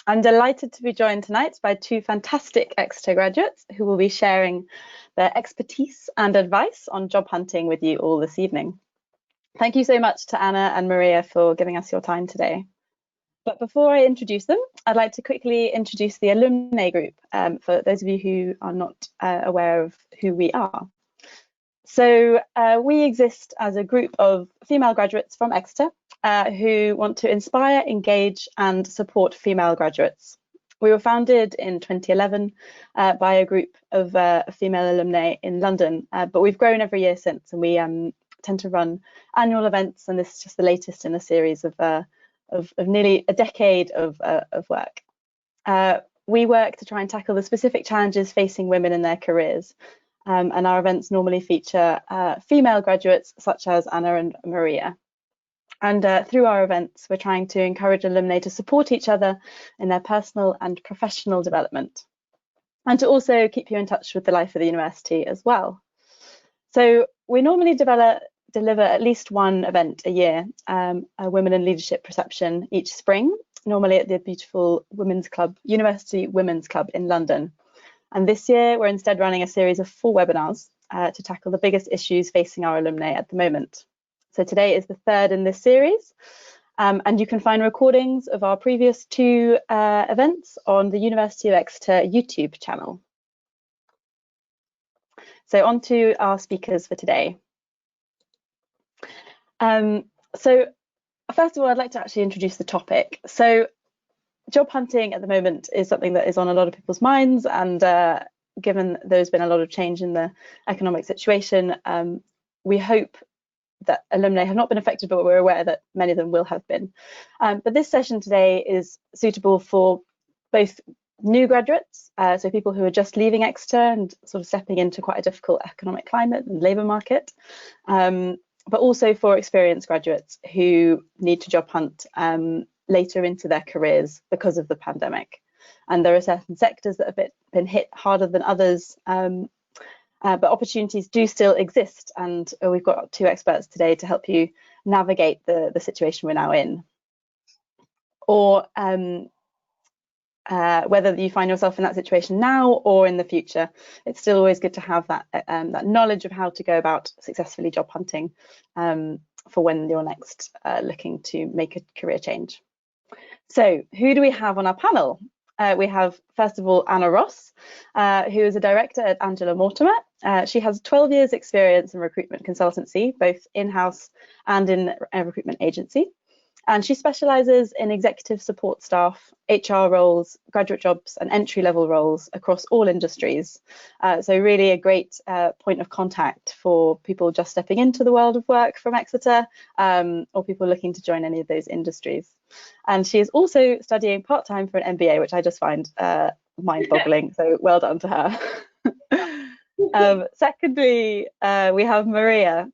I'm delighted to be joined tonight by two fantastic Exeter graduates who will be sharing their expertise and advice on job hunting with you all this evening. Thank you so much to Anna and Maria for giving us your time today. But before I introduce them, I'd like to quickly introduce the Alumnae Group for those of you who are not aware of who we are. So we exist as a group of female graduates from Exeter who want to inspire, engage and support female graduates. We were founded in 2011 by a group of female alumni in London, but we've grown every year since, and we tend to run annual events, and this is just the latest in a series of nearly a decade of work. We work to try and tackle the specific challenges facing women in their careers. And our events normally feature female graduates such as Anna and Maria. And through our events, we're trying to encourage alumni to support each other in their personal and professional development, and to also keep you in touch with the life of the university as well. So we normally deliver at least one event a year, a Women in Leadership reception each spring, normally at the beautiful Women's Club, University Women's Club in London. And this year, we're instead running a series of 4 webinars to tackle the biggest issues facing our alumni at the moment. So today is the third in this series, and you can find recordings of our previous 2 events on the University of Exeter YouTube channel. So on to our speakers for today. So first of all, I'd like to actually introduce the topic. So job hunting at the moment is something that is on a lot of people's minds, and given there's been a lot of change in the economic situation, we hope that alumni have not been affected, but we're aware that many of them will have been. But this session today is suitable for both new graduates, so people who are just leaving Exeter and sort of stepping into quite a difficult economic climate and labour market, but also for experienced graduates who need to job hunt later into their careers because of the pandemic. And there are certain sectors that have been hit harder than others, but opportunities do still exist, and we've got 2 experts today to help you navigate the situation we're now in. Or whether you find yourself in that situation now or in the future, it's still always good to have that, that knowledge of how to go about successfully job hunting for when you're next looking to make a career change. So who do we have on our panel? We have, first of all, Anna Ross, who is a director at Angela Mortimer. She has 12 years experience in recruitment consultancy, both in-house and in a recruitment agency. And she specialises in executive support staff, HR roles, graduate jobs and entry-level roles across all industries. So really a great point of contact for people just stepping into the world of work from Exeter, or people looking to join any of those industries. And she is also studying part-time for an MBA, which I just find mind-boggling, so well done to her. Secondly, we have Maria,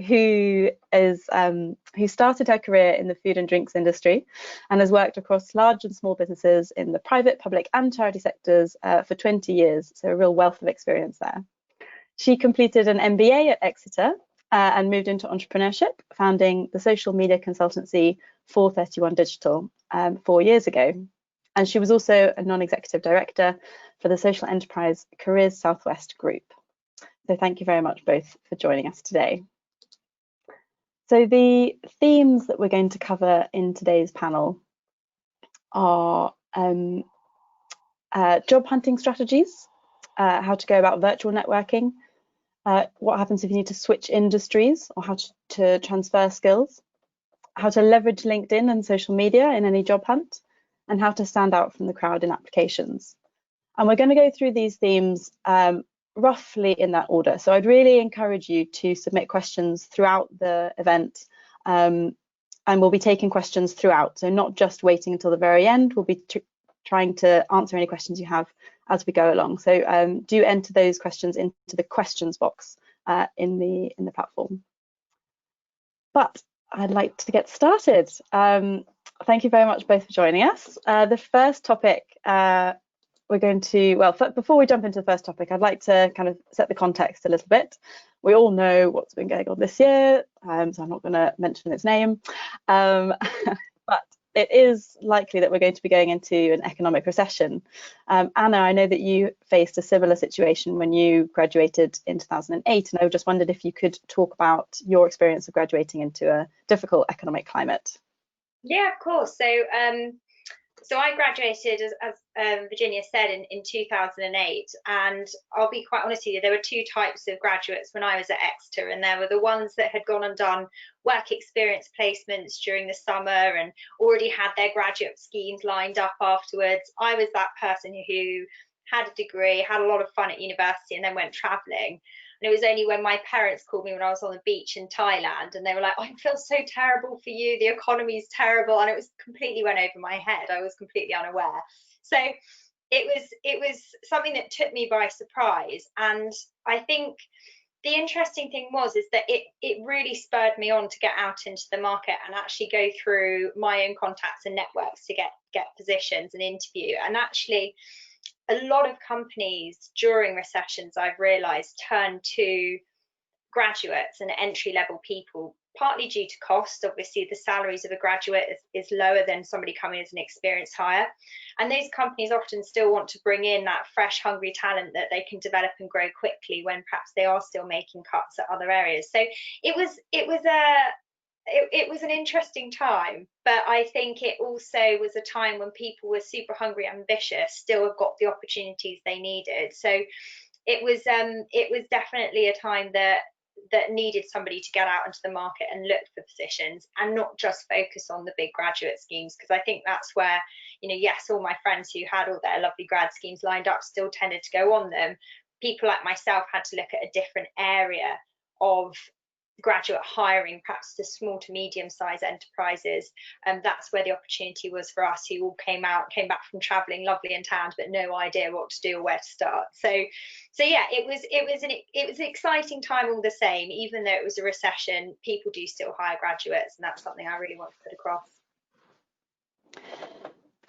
who started her career in the food and drinks industry and has worked across large and small businesses in the private, public and charity sectors for 20 years, so a real wealth of experience there. She completed an MBA at Exeter and moved into entrepreneurship, founding the social media consultancy 431 Digital 4 years ago. And she was also a non-executive director for the social enterprise Careers Southwest Group. So thank you very much both for joining us today. So the themes that we're going to cover in today's panel are job hunting strategies, how to go about virtual networking, what happens if you need to switch industries or how to transfer skills, how to leverage LinkedIn and social media in any job hunt, and how to stand out from the crowd in applications. And we're going to go through these themes roughly in that order. So I'd really encourage you to submit questions throughout the event, and we'll be taking questions throughout. So not just waiting until the very end, we'll be trying to answer any questions you have as we go along. So do enter those questions into the questions box in the platform. But I'd like to get started. Thank you very much both for joining us. The first topic we're going to, well, before we jump into the first topic, I'd like to kind of set the context a little bit. We all know what's been going on this year, so I'm not going to mention its name. But it is likely that we're going to be going into an economic recession. Anna, I know that you faced a similar situation when you graduated in 2008, and I just wondered if you could talk about your experience of graduating into a difficult economic climate. Yeah, of course. So I graduated, as Virginia said, in 2008. And I'll be quite honest with you, there were two types of graduates when I was at Exeter. And there were the ones that had gone and done work experience placements during the summer and already had their graduate schemes lined up afterwards. I was that person who had a degree, had a lot of fun at university, and then went travelling. And it was only when my parents called me when I was on the beach in Thailand, and they were like, "Oh, I feel so terrible for you. The economy's terrible." And it was completely went over my head. I was completely unaware. So it was something that took me by surprise. And I think the interesting thing is that it really spurred me on to get out into the market and actually go through my own contacts and networks to get positions and interview. And actually, a lot of companies during recessions, I've realized, turn to graduates and entry level people, partly due to cost. Obviously, the salaries of a graduate is lower than somebody coming as an experienced hire. And those companies often still want to bring in that fresh, hungry talent that they can develop and grow quickly when perhaps they are still making cuts at other areas. So it was an interesting time, but I think it also was a time when people were super hungry, ambitious, still have got the opportunities they needed. So it was definitely a time that needed somebody to get out into the market and look for positions and not just focus on the big graduate schemes, because I think that's where, yes, all my friends who had all their lovely grad schemes lined up still tended to go on them. People like myself had to look at a different area of graduate hiring, perhaps to small to medium sized enterprises, and that's where the opportunity was for us, who all came back from traveling, lovely and tanned, but no idea what to do or where to start. So yeah, it was an exciting time all the same. Even though it was a recession, people do still hire graduates, and that's something I really want to put across.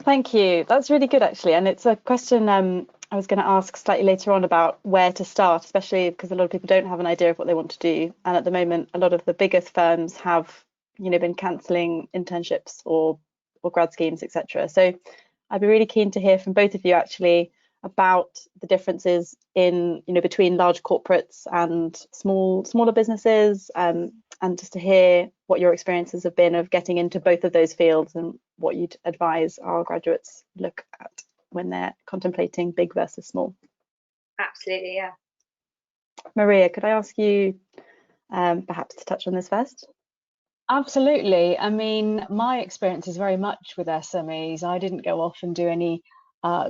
Thank you. That's really good, actually. And it's a question I was going to ask slightly later on about where to start, especially because a lot of people don't have an idea of what they want to do. And at the moment, a lot of the biggest firms have, been cancelling internships or grad schemes, etc. So I'd be really keen to hear from both of you, actually, about the differences in, between large corporates and smaller businesses, and just to hear what your experiences have been of getting into both of those fields and what you'd advise our graduates look at when they're contemplating big versus small. Absolutely, yeah. Maria, could I ask you perhaps to touch on this first? Absolutely. I mean, my experience is very much with SMEs. I didn't go off and do any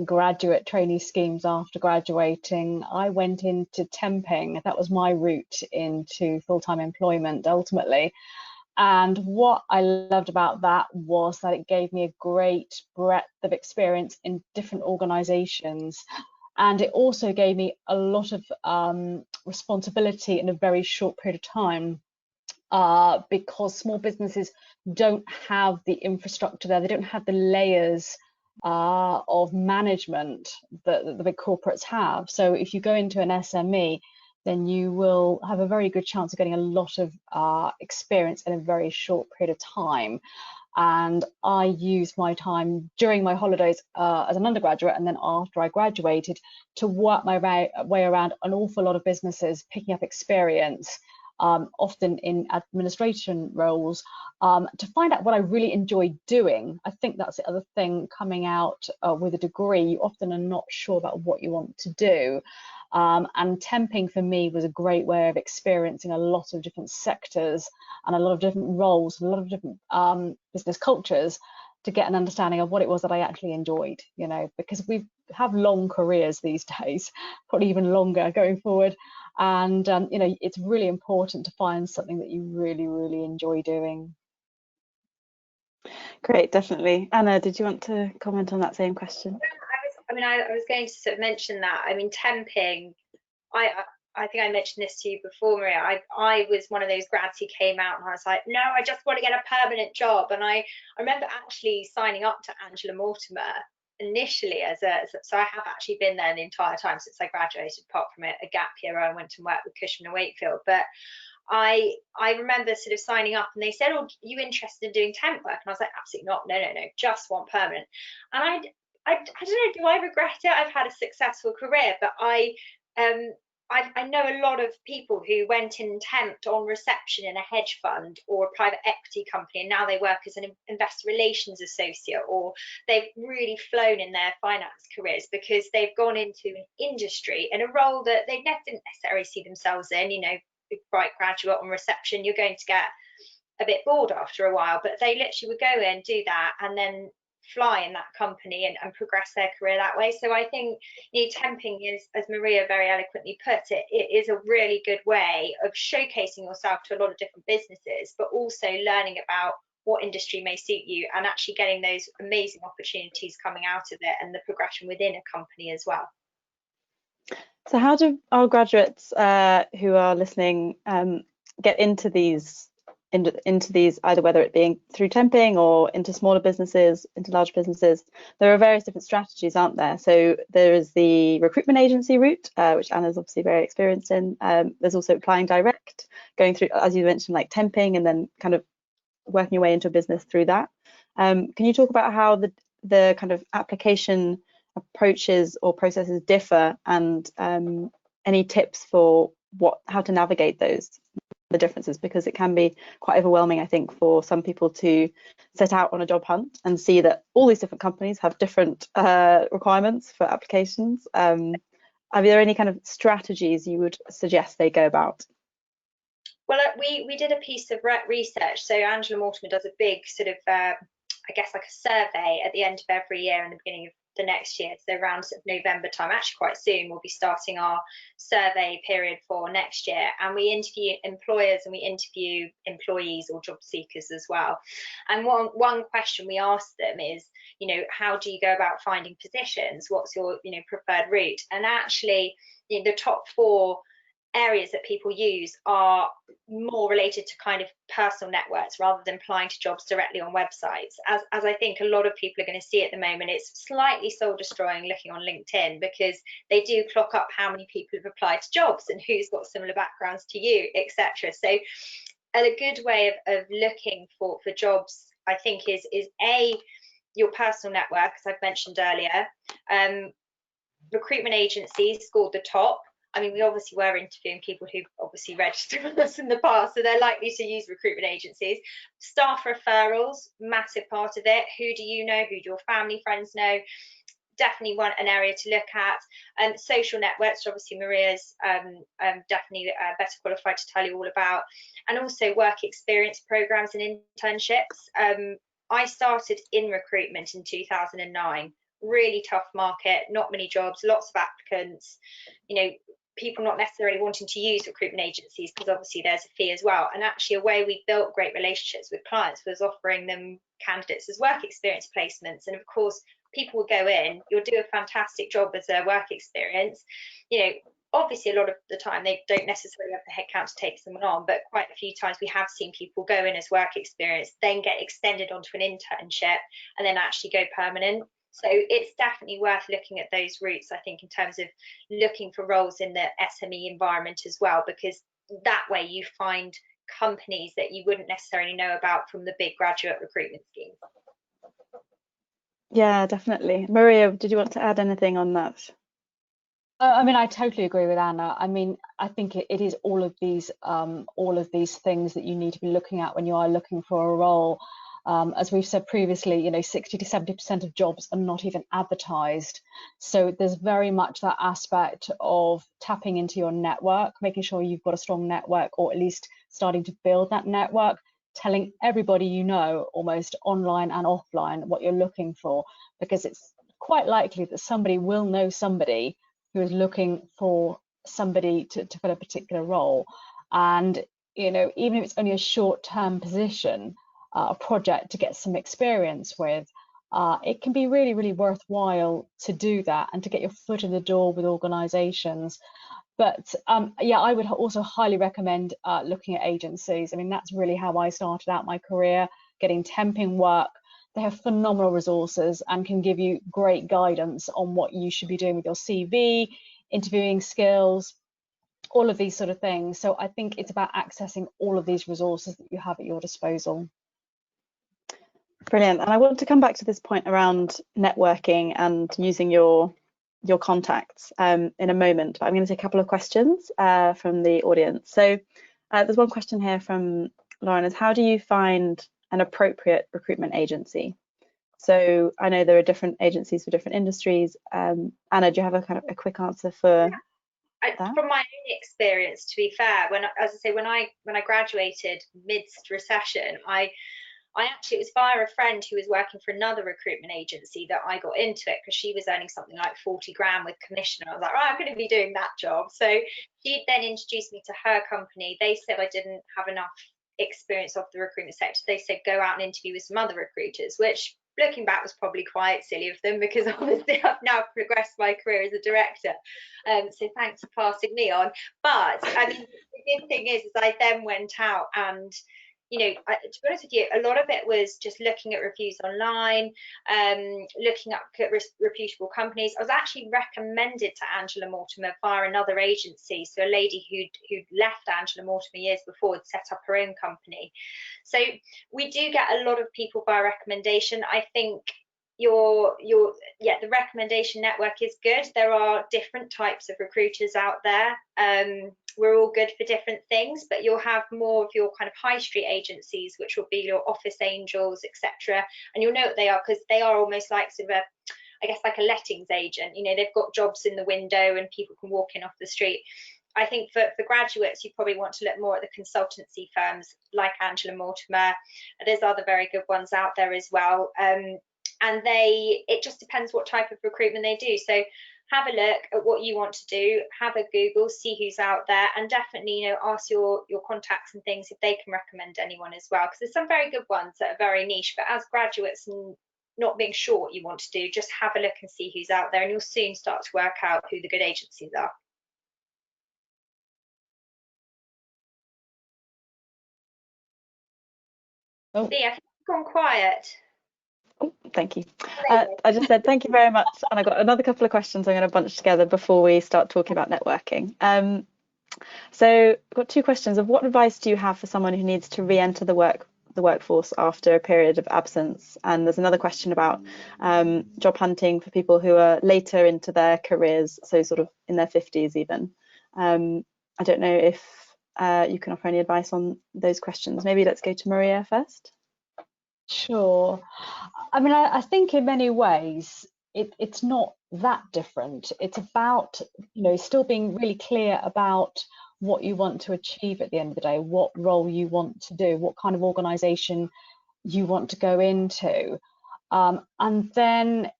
graduate trainee schemes after graduating. I went into temping. That was my route into full-time employment ultimately. And what I loved about that was that it gave me a great breadth of experience in different organizations. And it also gave me a lot of responsibility in a very short period of time, because small businesses don't have the infrastructure there. They don't have the layers of management that the big corporates have. So if you go into an SME, then you will have a very good chance of getting a lot of experience in a very short period of time. And I used my time during my holidays as an undergraduate, and then after I graduated, to work my way around an awful lot of businesses, picking up experience, often in administration roles, to find out what I really enjoy doing. I think that's the other thing coming out with a degree. You often are not sure about what you want to do. And temping for me was a great way of experiencing a lot of different sectors and a lot of different roles, and a lot of different business cultures, to get an understanding of what it was that I actually enjoyed, because we have long careers these days, probably even longer going forward. And, it's really important to find something that you really, really enjoy doing. Great, definitely. Anna, did you want to comment on that same question? I was going to sort of mention that. I mean, temping, I think I mentioned this to you before, Maria. I was one of those grads who came out and I was like, no, I just want to get a permanent job. And I remember actually signing up to Angela Mortimer initially so I have actually been there the entire time since I graduated, apart from a gap year where I went and worked with Cushman and Wakefield. But I remember sort of signing up and they said, "Oh, are you interested in doing temp work?" And I was like, "Absolutely not. No, no, no, just want permanent." And I don't know, do I regret it? I've had a successful career, but I know a lot of people who went in temped on reception in a hedge fund or a private equity company, and now they work as an investor relations associate, or they've really flown in their finance careers because they've gone into an industry and a role that they didn't necessarily see themselves in. You know, bright graduate on reception, you're going to get a bit bored after a while, but they literally would go in, do that, and then fly in that company and progress their career that way. So I think, you know, temping is, as Maria very eloquently put it, it is a really good way of showcasing yourself to a lot of different businesses, but also learning about what industry may suit you and actually getting those amazing opportunities coming out of it and the progression within a company as well. So how do our graduates who are listening get into these either whether it being through temping or into smaller businesses, into large businesses? There are various different strategies, aren't there? So there is the recruitment agency route, which Anna's obviously very experienced in. There's also applying direct, going through, as you mentioned, like temping and then kind of working your way into a business through that. Can you talk about how the kind of application approaches or processes differ, and any tips for how to navigate the differences, because it can be quite overwhelming, I think, for some people to set out on a job hunt and see that all these different companies have different requirements for applications. Are there any kind of strategies you would suggest they go about? Well, we did a piece of research. So Angela Mortimer does a big sort of, I guess, like a survey at the end of every year and the beginning of the next year. So around sort of November time, actually quite soon, we'll be starting our survey period for next year. And we interview employers and we interview employees or job seekers as well. And one question we ask them is, you know, how do you go about finding positions? What's your, you know, preferred route? And actually, you know, the top 4 areas that people use are more related to kind of personal networks rather than applying to jobs directly on websites. As I think a lot of people are going to see at the moment, it's slightly soul destroying looking on LinkedIn, because they do clock up how many people have applied to jobs and who's got similar backgrounds to you, etc. So a good way of looking for jobs, I think, is A, your personal network, as I've mentioned earlier. Recruitment agencies scored the top. I mean, we obviously were interviewing people who've obviously registered with us in the past, so they're likely to use recruitment agencies. Staff referrals, massive part of it. Who do you know? Who do your family, friends know? Definitely an area to look at. Social networks, obviously Maria's definitely better qualified to tell you all about. And also work experience programs and internships. I started in recruitment in 2009. Really tough market, not many jobs, lots of applicants, you know, people not necessarily wanting to use recruitment agencies because obviously there's a fee as well. And actually a way we built great relationships with clients was offering them candidates as work experience placements. And of course, people will go in, you'll do a fantastic job as a work experience. You know, obviously a lot of the time they don't necessarily have the headcount to take someone on, but quite a few times we have seen people go in as work experience, then get extended onto an internship and then actually go permanent. So it's definitely worth looking at those routes, I think, in terms of looking for roles in the SME environment as well, because that way you find companies that you wouldn't necessarily know about from the big graduate recruitment schemes. Yeah, definitely. Maria, did you want to add anything on that? I mean, I totally agree with Anna. I mean, I think it is all of these things that you need to be looking at when you are looking for a role. As we've said previously, you know, 60 to 70% of jobs are not even advertised. So there's very much that aspect of tapping into your network, making sure you've got a strong network, or at least starting to build that network, telling everybody you know, almost online and offline, what you're looking for, because it's quite likely that somebody will know somebody who is looking for somebody to fill a particular role. And, you know, even if it's only a short-term position, a project to get some experience with, it can be really, really worthwhile to do that and to get your foot in the door with organizations. But yeah, I would also highly recommend looking at agencies. I mean, that's really how I started out my career, getting temping work. They have phenomenal resources and can give you great guidance on what you should be doing with your CV, interviewing skills, all of these sort of things. So I think it's about accessing all of these resources that you have at your disposal. Brilliant. And I want to come back to this point around networking and using your contacts in a moment, but I'm going to take a couple of questions from the audience. So there's one question here from Lauren, is how do you find an appropriate recruitment agency? So I know there are different agencies for different industries. Anna, do you have a kind of a quick answer for that? From my own experience, to be fair, as I say, when I graduated midst recession, it was via a friend who was working for another recruitment agency that I got into it, because she was earning something like 40 grand with commission. I was like, right, I'm going to be doing that job. So she then introduced me to her company. They said I didn't have enough experience of the recruitment sector. They said go out and interview with some other recruiters, which looking back was probably quite silly of them, because obviously I've now progressed my career as a director. So thanks for passing me on. But I mean, the good thing is I then went out and, you know, to be honest with you, a lot of it was just looking at reviews online, looking up at reputable companies. I was actually recommended to Angela Mortimer via another agency. So a lady who'd left Angela Mortimer years before had set up her own company. So we do get a lot of people via recommendation. I think the recommendation network is good. There are different types of recruiters out there. We're all good for different things, but you'll have more of your kind of high street agencies, which will be your office angels, etc. And you'll know what they are, because they are almost like sort of like a lettings agent. You know, they've got jobs in the window and people can walk in off the street. I think for graduates, you probably want to look more at the consultancy firms like Angela Mortimer. There's other very good ones out there as well. And it just depends what type of recruitment they do. So have a look at what you want to do, have a Google, see who's out there, and definitely, you know, ask your contacts and things if they can recommend anyone as well, because there's some very good ones that are very niche. But as graduates and not being sure what you want to do, just have a look and see who's out there, and you'll soon start to work out who the good agencies are. Oh. Lee, I think you've gone quiet. Oh, thank you. I just said thank you very much, and I got another couple of questions I'm going to bunch together before we start talking about networking. So I've got two questions of what advice do you have for someone who needs to re-enter the workforce after a period of absence? And there's another question about job hunting for people who are later into their careers, so sort of in their 50s even. I don't know if you can offer any advice on those questions. Maybe let's go to Maria first. Sure. I mean, I think in many ways it's not that different. It's about, you know, still being really clear about what you want to achieve at the end of the day, what role you want to do, what kind of organisation you want to go into. And then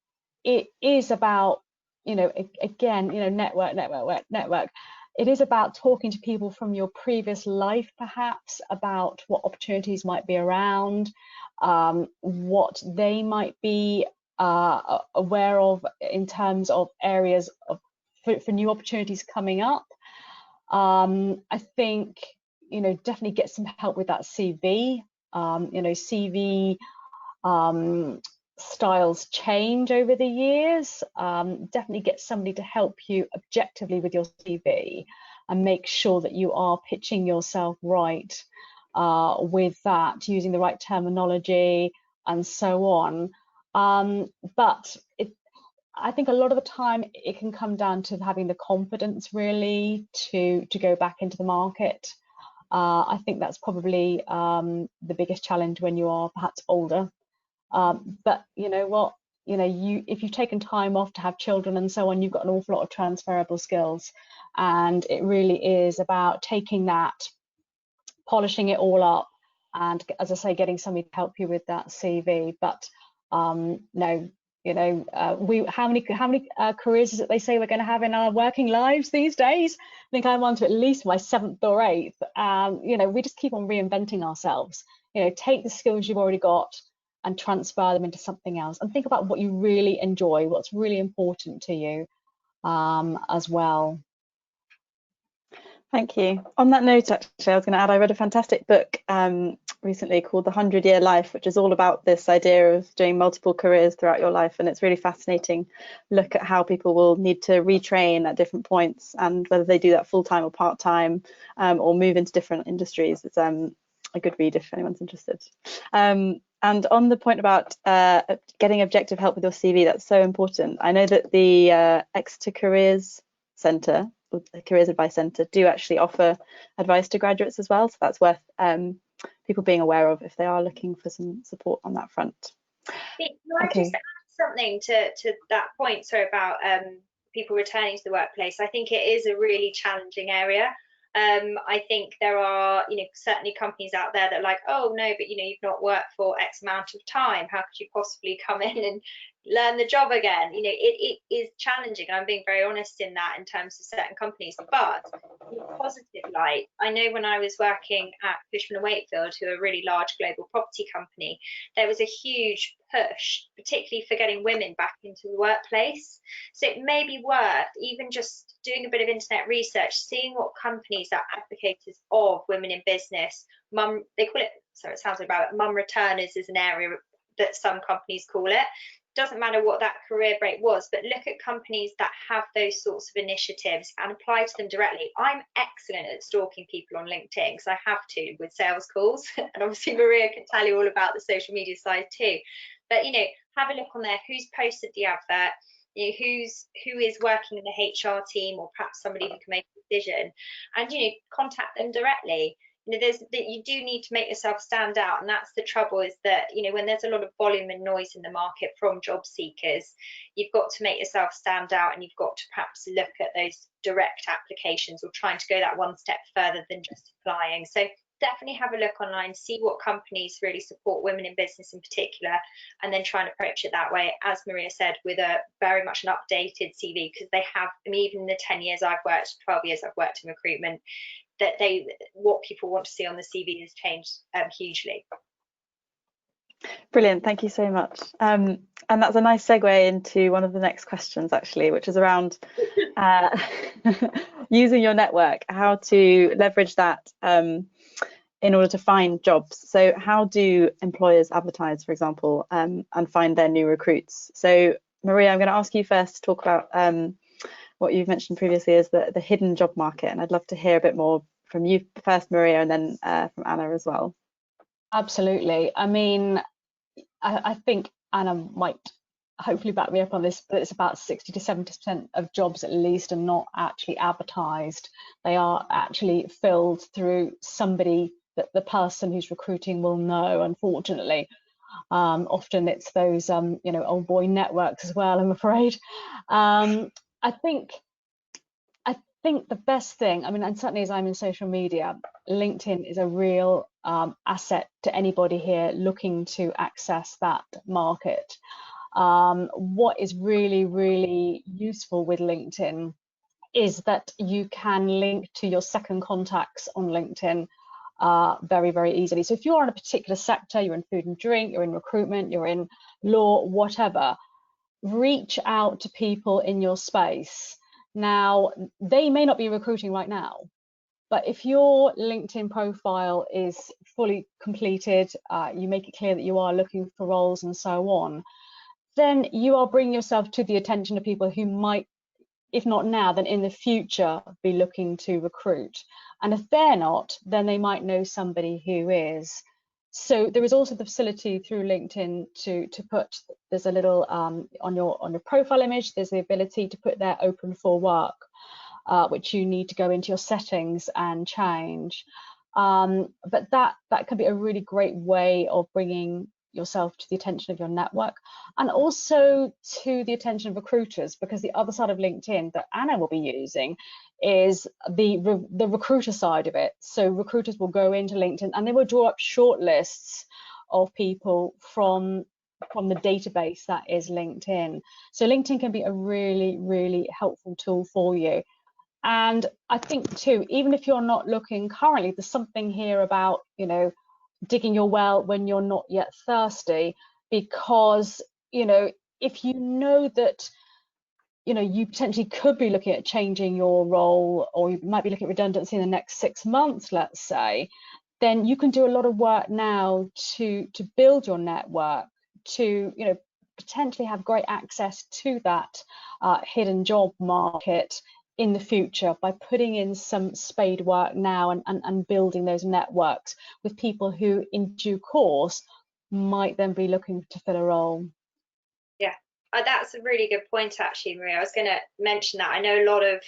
it is about, you know, again, you know, network. It is about talking to people from your previous life, perhaps, about what opportunities might be around, what they might be aware of in terms of areas for new opportunities coming up. I think, you know, definitely get some help with that CV. You know, CV styles change over the years. Definitely get somebody to help you objectively with your CV and make sure that you are pitching yourself right with that, using the right terminology and so on. But I think a lot of the time it can come down to having the confidence really to go back into the market. I think that's probably the biggest challenge when you are perhaps older. But you know what, you know, if you've taken time off to have children and so on, you've got an awful lot of transferable skills, and it really is about taking that, polishing it all up, and as I say, getting somebody to help you with that CV. But no, you know, how many careers is it they say we're going to have in our working lives these days? I think I'm on to at least my 7th or 8th. You know, we just keep on reinventing ourselves. You know, take the skills you've already got and transfer them into something else, and think about what you really enjoy, what's really important to you as well. Thank you. On that note, actually, I was going to add, I read a fantastic book recently called The 100-Year Life, which is all about this idea of doing multiple careers throughout your life. And it's really fascinating look at how people will need to retrain at different points, and whether they do that full-time or part-time, or move into different industries. It's a good read if anyone's interested. And on the point about getting objective help with your CV, that's so important. I know that the Exeter Careers Centre, the Careers Advice Centre, do actually offer advice to graduates as well, so that's worth people being aware of if they are looking for some support on that front. Can I just add something to that point, sorry, about people returning to the workplace? I think it is a really challenging area. I think there are, certainly companies out there that are like, oh no, but you've not worked for X amount of time. How could you possibly come in and learn the job again? It is challenging. I'm being very honest in that in terms of certain companies. But in a positive light, I know when I was working at Cushman & Wakefield, who are a really large global property company, there was a huge push, particularly for getting women back into the workplace. So it may be worth even just doing a bit of internet research, seeing what companies are advocates of women in business. They call it, so it sounds like about mum returners is an area that some companies call it. Doesn't matter what that career break was, but look at companies that have those sorts of initiatives and apply to them directly. I'm excellent at stalking people on LinkedIn because I have to with sales calls, and obviously Maria can tell you all about the social media side too. But have a look on there, who's posted the advert, who is working in the HR team, or perhaps somebody who can make a decision, and contact them directly. You do need to make yourself stand out, and that's the trouble, is that when there's a lot of volume and noise in the market from job seekers, you've got to make yourself stand out, and you've got to perhaps look at those direct applications, or trying to go that one step further than just applying. So definitely have a look online, see what companies really support women in business in particular, and then try and approach it that way, as Maria said, with a very much an updated CV, because they have, even in the 10 years I've worked, 12 years I've worked in recruitment, that what people want to see on the CV has changed hugely. Brilliant, thank you so much. And that's a nice segue into one of the next questions, actually, which is around using your network, how to leverage that in order to find jobs. So how do employers advertise, for example, and find their new recruits? So Maria, I'm going to ask you first to talk about what you've mentioned previously as the hidden job market, and I'd love to hear a bit more from you first, Maria, and then from Anna as well. Absolutely. I think Anna might hopefully back me up on this, but it's about 60 to 70% of jobs at least are not actually advertised. They are actually filled through somebody that the person who's recruiting will know, unfortunately. Often it's those old boy networks as well, I'm afraid. I think the best thing, and certainly as I'm in social media, LinkedIn is a real asset to anybody here looking to access that market. What is really, really useful with LinkedIn is that you can link to your second contacts on LinkedIn very, very easily. So if you're in a particular sector, you're in food and drink, you're in recruitment, you're in law, whatever, reach out to people in your space. Now, they may not be recruiting right now, but if your LinkedIn profile is fully completed, you make it clear that you are looking for roles and so on, then you are bringing yourself to the attention of people who might, if not now, then in the future, be looking to recruit. And if they're not, then they might know somebody who is. So there is also the facility through LinkedIn to put, there's a little on your profile image, there's the ability to put there open for work, which you need to go into your settings and change. But that can be a really great way of bringing yourself to the attention of your network, and also to the attention of recruiters, because the other side of LinkedIn that Anna will be using is the recruiter side of it. So recruiters will go into LinkedIn and they will draw up short lists of people from the database that is LinkedIn. So LinkedIn can be a really, really helpful tool for you. And I think too, even if you're not looking currently, there's something here about, digging your well when you're not yet thirsty, because if you know that you know, you potentially could be looking at changing your role, or you might be looking at redundancy in the next 6 months, let's say, then you can do a lot of work now to build your network, to, you know, potentially have great access to that hidden job market in the future by putting in some spade work now and building those networks with people who in due course might then be looking to fill a role. Yeah, that's a really good point, actually, Maria. I was going to mention that. I know a lot of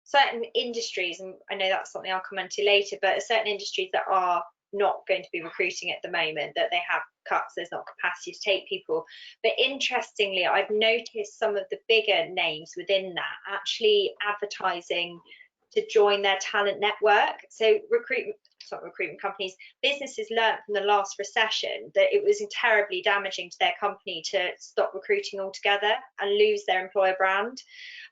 certain industries, and I know that's something I'll come on to later, but certain industries that are not going to be recruiting at the moment, that they have cuts, there's not capacity to take people. But interestingly, I've noticed some of the bigger names within that actually advertising to join their talent network. So recruitment companies, businesses learned from the last recession that it was terribly damaging to their company to stop recruiting altogether and lose their employer brand.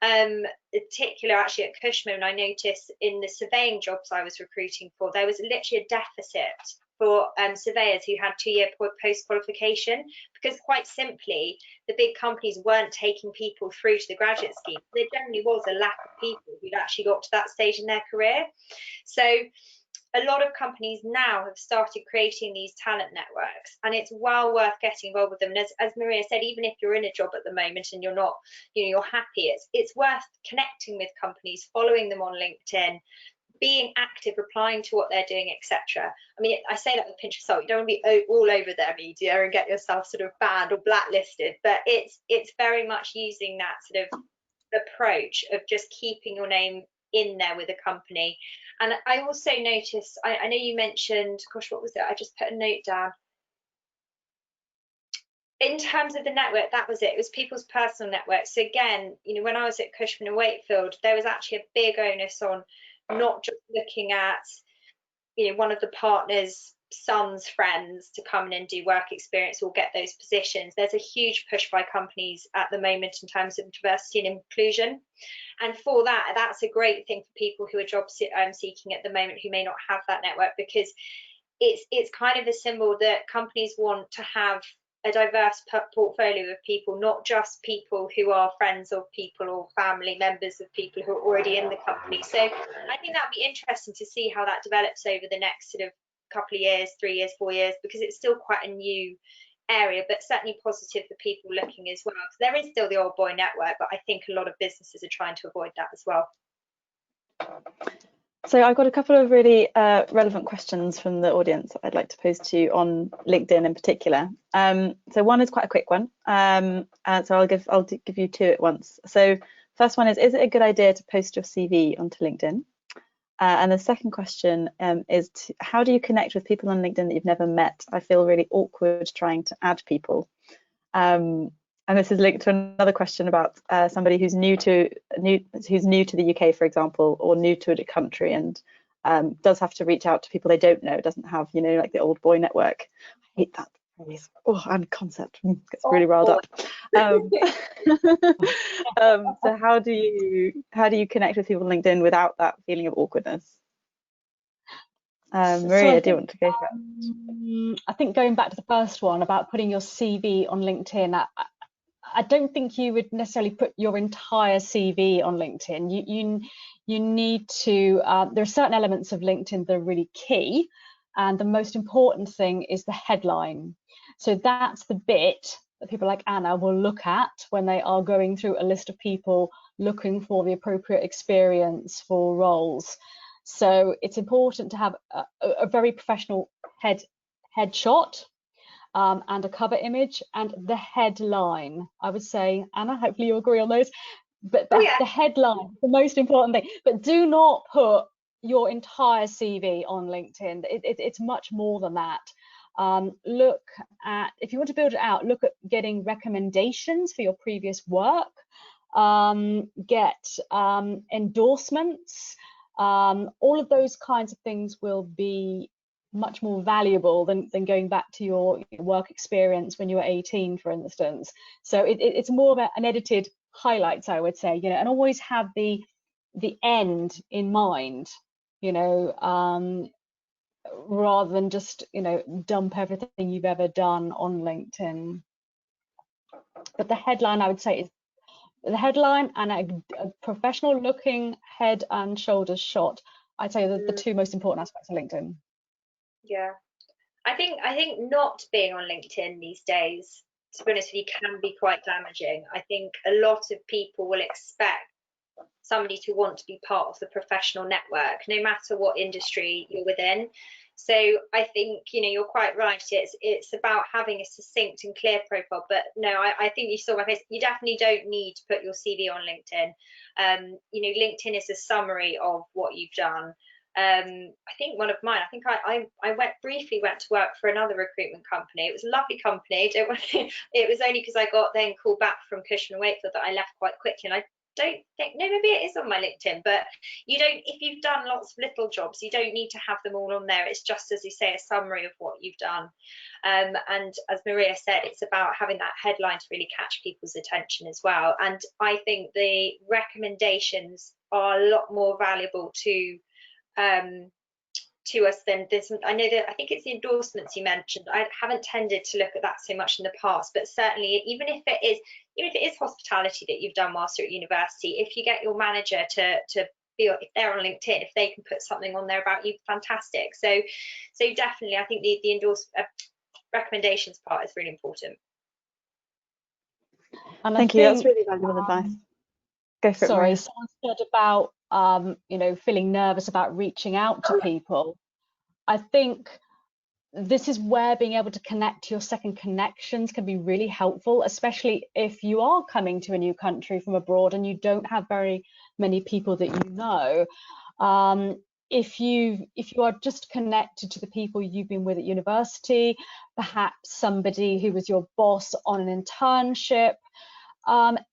In particular, actually at Cushman, I noticed in the surveying jobs I was recruiting for, there was literally a deficit for surveyors who had 2-year post-qualification, because quite simply the big companies weren't taking people through to the graduate scheme. There generally was a lack of people who'd actually got to that stage in their career. So a lot of companies now have started creating these talent networks, and it's well worth getting involved with them. And as Maria said, even if you're in a job at the moment and you're not, you know, you're happy, it's worth connecting with companies, following them on LinkedIn, being active, replying to what they're doing, etc. I mean, I say that with a pinch of salt. You don't want to be all over their media and get yourself sort of banned or blacklisted, but it's very much using that sort of approach of just keeping your name in there with a company. And I also noticed, I know you mentioned, gosh, what was it? I just put a note down. In terms of the network, that was it. It was people's personal networks. So again, you know, when I was at Cushman and Wakefield, there was actually a big onus on not just looking at, you know, one of the partners' son's friends to come in and do work experience or get those positions. There's a huge push by companies at the moment in terms of diversity and inclusion. And for that, that's a great thing for people who are job seeking at the moment who may not have that network, because it's kind of a symbol that companies want to have a diverse portfolio of people, not just people who are friends of people or family members of people who are already in the company. So I think that'd be interesting to see how that develops over the next sort of couple of years, 3 years, 4 years, because it's still quite a new area, but certainly positive for people looking as well. So there is still the old boy network, but I think a lot of businesses are trying to avoid that as well. So I've got a couple of really relevant questions from the audience that I'd like to pose to you on LinkedIn in particular. So one is quite a quick one, so I'll give you two at once. So first one is it a good idea to post your CV onto LinkedIn? And the second question is how do you connect with people on LinkedIn that you've never met? I feel really awkward trying to add people. And this is linked to another question about somebody who's new to the UK, for example, or new to a country, and does have to reach out to people they don't know. Doesn't have, you know, like the old boy network. I hate that phrase. Oh, and concept gets really riled up. So how do you connect with people on LinkedIn without that feeling of awkwardness? Maria, do you want to go for it? I think going back to the first one about putting your CV on LinkedIn, I don't think you would necessarily put your entire CV on LinkedIn. You need to, there are certain elements of LinkedIn that are really key, and the most important thing is the headline. So that's the bit that people like Anna will look at when they are going through a list of people looking for the appropriate experience for roles. So it's important to have a very professional headshot. And a cover image and the headline. I would say, Anna, hopefully you agree on those, but the headline, the most important thing. But do not put your entire CV on LinkedIn. It's much more than that. Look at, if you want to build it out, look at getting recommendations for your previous work, get endorsements. All of those kinds of things will be much more valuable than going back to your work experience when you were 18, for instance. So it's more of an edited highlights, I would say, you know, and always have the end in mind, you know, rather than just, you know, dump everything you've ever done on LinkedIn. But the headline, I would say, is the headline and a professional looking head and shoulders shot. I'd say the two most important aspects of LinkedIn. Yeah, I think not being on LinkedIn these days, to be honest with you, can be quite damaging. I think a lot of people will expect somebody to want to be part of the professional network, no matter what industry you're within. So I think, you know, you're quite right. It's about having a succinct and clear profile. But no, I think you saw my face. You definitely don't need to put your CV on LinkedIn. You know, LinkedIn is a summary of what you've done. I think one of mine, I think I briefly went to work for another recruitment company. It was a lovely company. It was only because I got then called back from Cushman & Wakefield that I left quite quickly. And I don't think, no, maybe it is on my LinkedIn, but you don't, if you've done lots of little jobs, you don't need to have them all on there. It's just, as you say, a summary of what you've done. And as Maria said, it's about having that headline to really catch people's attention as well. And I think the recommendations are a lot more valuable to us than this. I know that, I think it's the endorsements you mentioned. I haven't tended to look at that so much in the past, but certainly even if it is hospitality that you've done whilst you're at university, if you get your manager to be, if they're on LinkedIn, if they can put something on there about you, fantastic. So definitely I think the recommendations part is really important. And thank you, that's really valuable advice. Go for it, Maria. Someone said about you know, feeling nervous about reaching out to people. I think this is where being able to connect to your second connections can be really helpful, especially if you are coming to a new country from abroad and you don't have very many people that you know. If you are just connected to the people you've been with at university, perhaps somebody who was your boss on an internship,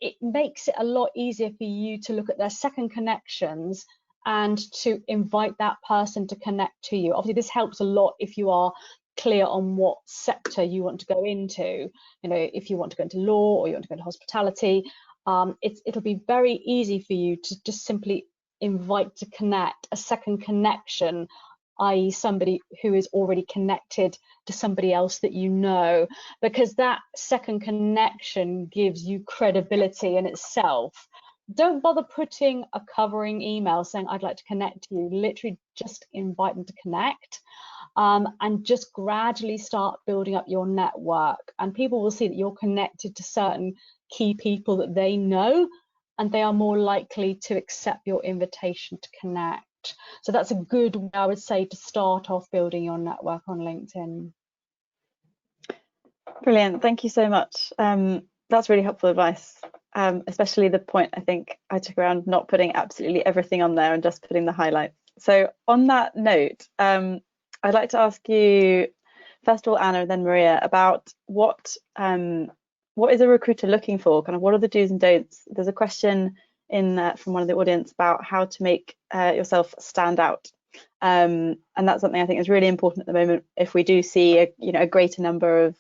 it makes it a lot easier for you to look at their second connections and to invite that person to connect to you. Obviously, this helps a lot if you are clear on what sector you want to go into. You know, if you want to go into law or you want to go into hospitality, it'll be very easy for you to just simply invite to connect, a second connection, i.e. somebody who is already connected to somebody else that you know, because that second connection gives you credibility in itself. Don't bother putting a covering email saying, I'd like to connect to you. Literally just invite them to connect, and just gradually start building up your network. And people will see that you're connected to certain key people that they know, and they are more likely to accept your invitation to connect. So that's a good way, I would say, to start off building your network on LinkedIn. Brilliant, thank you so much. That's really helpful advice, especially the point I think I took around not putting absolutely everything on there and just putting the highlights. So on that note, I'd like to ask you, first of all, Anna, and then Maria, about what is a recruiter looking for? Kind of what are the do's and don'ts? There's a question in from one of the audience about how to make yourself stand out. And that's something I think is really important at the moment if we do see a greater number of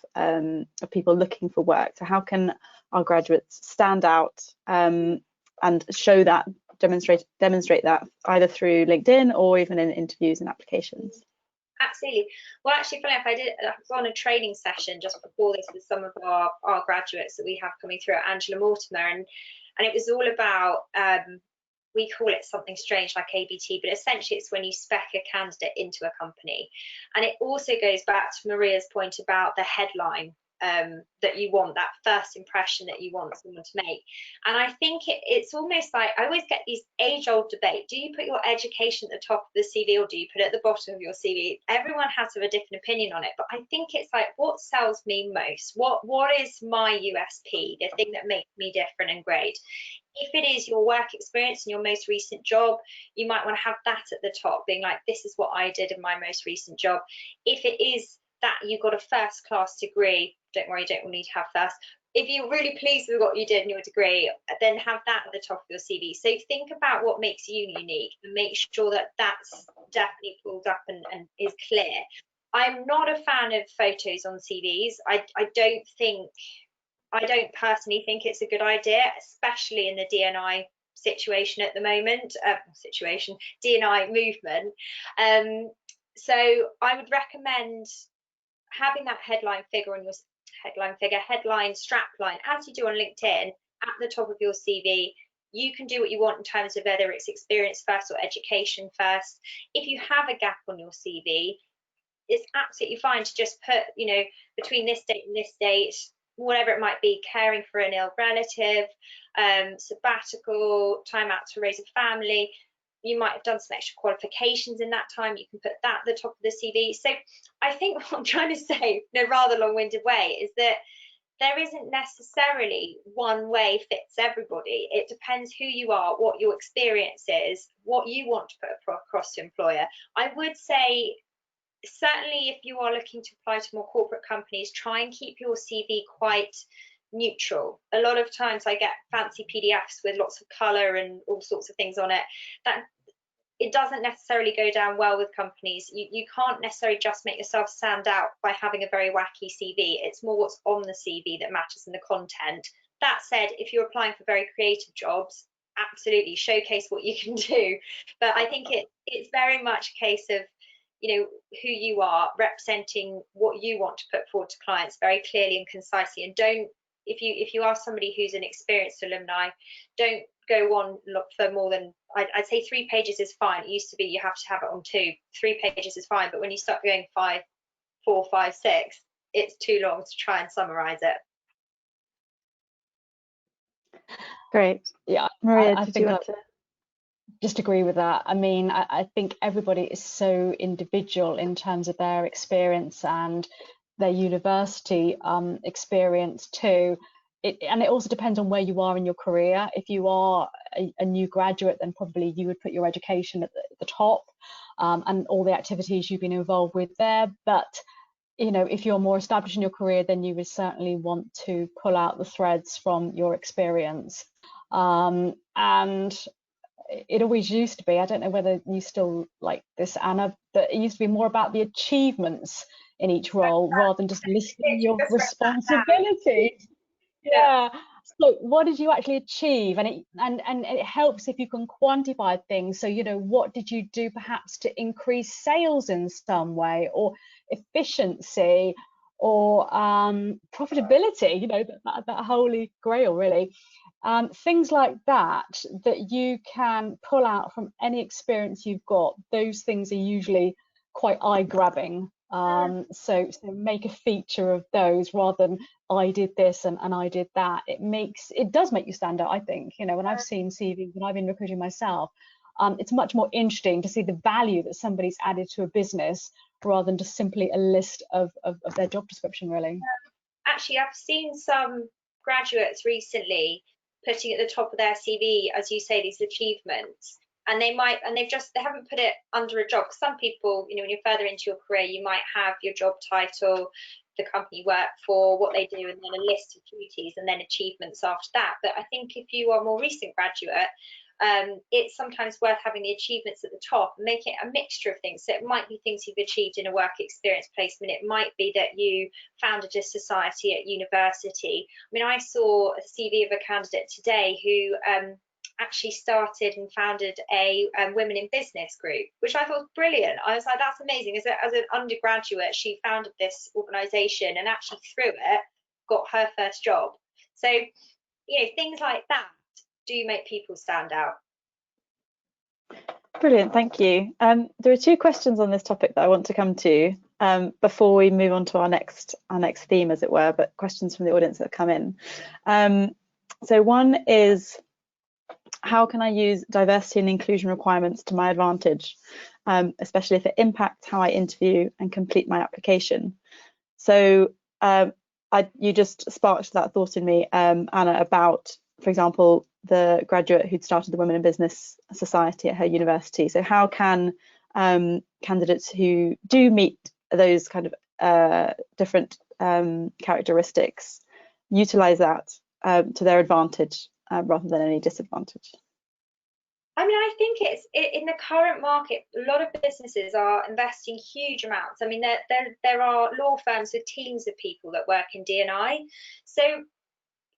people looking for work. So how can our graduates stand out and show that, demonstrate that either through LinkedIn or even in interviews and applications? Absolutely. Well, actually, funny enough, I was on a training session just before this with some of our graduates that we have coming through at Angela Mortimer, and it was all about, we call it something strange like ABT, but essentially it's when you spec a candidate into a company. And it also goes back to Maria's point about the headline that you want, that first impression that you want someone to make. And I think it's almost like, I always get these age-old debate. Do you put your education at the top of the CV or do you put it at the bottom of your CV? Everyone has a different opinion on it, but I think it's like, what sells me most? What is my USP, the thing that makes me different and great? If it is your work experience and your most recent job, you might want to have that at the top, being like, this is what I did in my most recent job. If it is that you got a first class degree, don't worry, you don't need to have first. If you're really pleased with what you did in your degree, then have that at the top of your CV. So think about what makes you unique and make sure that that's definitely pulled up and is clear. I'm not a fan of photos on CVs. I don't personally think it's a good idea, especially in the D&I situation at the moment, D&I movement. So I would recommend having that headline strapline, as you do on LinkedIn, at the top of your CV. You can do what you want in terms of whether it's experience first or education first. If you have a gap on your CV, it's absolutely fine to just put, between this date and this date, whatever it might be, caring for an ill relative, sabbatical, time out to raise a family. You might have done some extra qualifications in that time. You can put that at the top of the CV. So I think what I'm trying to say in a rather long-winded way is that there isn't necessarily one way fits everybody. It depends who you are, what your experience is, what you want to put across to employer. I would say, certainly if you are looking to apply to more corporate companies, try and keep your CV quite neutral. A lot of times I get fancy PDFs with lots of colour and all sorts of things on it. That it doesn't necessarily go down well with companies. You can't necessarily just make yourself stand out by having a very wacky CV. It's more what's on the CV that matters in the content. That said, if you're applying for very creative jobs, absolutely showcase what you can do. But I think it's very much a case of, who you are, representing what you want to put forward to clients very clearly and concisely. And don't, if you are somebody who's an experienced alumni, don't go on for more than, I'd say 3 pages is fine. It used to be you have to have it on 2. 3 pages is fine, but when you start going 5, 4, 5, 6, it's too long to try and summarize it. Great. Yeah, Maria, I did think you want to? just agree with that. I mean, I think everybody is so individual in terms of their experience and their university experience too. And it also depends on where you are in your career. If you are a new graduate, then probably you would put your education at the top and all the activities you've been involved with there. But if you're more established in your career, then you would certainly want to pull out the threads from your experience. And it always used to be, I don't know whether you still like this, Anna, that it used to be more about the achievements in each role rather than just listing your responsibilities. Yeah. So what did you actually achieve? And it helps if you can quantify things. So, what did you do perhaps to increase sales in some way, or efficiency, or profitability, that holy grail, really. Things like that you can pull out from any experience you've got. Those things are usually quite eye-grabbing. So make a feature of those rather than I did this and I did that. It does make you stand out, I think. When I've seen CVs, when I've been recruiting myself, it's much more interesting to see the value that somebody's added to a business rather than just simply a list of their job description, really. Actually, I've seen some graduates recently putting at the top of their CV, as you say, these achievements. And they haven't put it under a job. Some people, when you're further into your career, you might have your job title, the company you work for, what they do, and then a list of duties and then achievements after that. But I think if you are a more recent graduate, it's sometimes worth having the achievements at the top and make it a mixture of things. So it might be things you've achieved in a work experience placement. It might be that you founded a society at university. I mean, I saw a CV of a candidate today who actually started and founded a women in business group, which I thought was brilliant. I was like, that's amazing. As an undergraduate, she founded this organisation and actually through it got her first job. So, things like that do make people stand out. Brilliant, thank you. There are 2 questions on this topic that I want to come to before we move on to our next theme, as it were, but questions from the audience that have come in. So one is, how can I use diversity and inclusion requirements to my advantage, especially if it impacts how I interview and complete my application? So you just sparked that thought in me, Anna, about, for example, the graduate who'd started the Women in Business Society at her university. So how can candidates who do meet those kind of different characteristics utilize that to their advantage rather than any disadvantage? I mean, I think it's in the current market, a lot of businesses are investing huge amounts. I mean, there are law firms with teams of people that work in D&I. So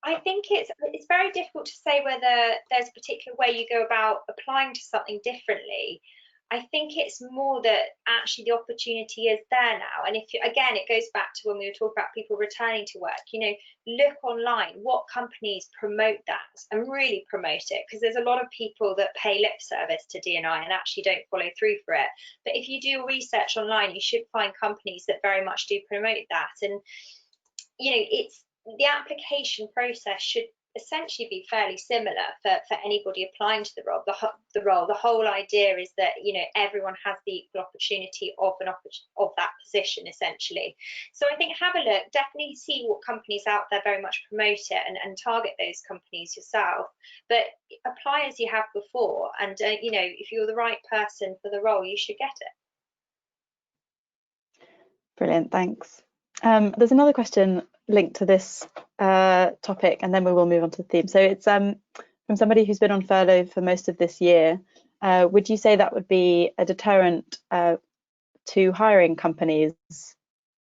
I think it's very difficult to say whether there's a particular way you go about applying to something differently. I think it's more that actually the opportunity is there now. And if you, again, it goes back to when we were talking about people returning to work, you know, look online, what companies promote that and really promote it, because there's a lot of people that pay lip service to D&I and actually don't follow through for it. But if you do research online, you should find companies that very much do promote that. And, you know, it's the application process should essentially be fairly similar for anybody applying to the role. The whole idea is that, you know, everyone has the equal opportunity of that position essentially. So I think have a look, definitely see what companies out there very much promote it, and target those companies yourself, but apply as you have before, and you know, if you're the right person for the role, you should get it. Brilliant, thanks. There's another question linked to this topic, and then we will move on to the theme. So it's from somebody who's been on furlough for most of this year. Would you say that would be a deterrent to hiring companies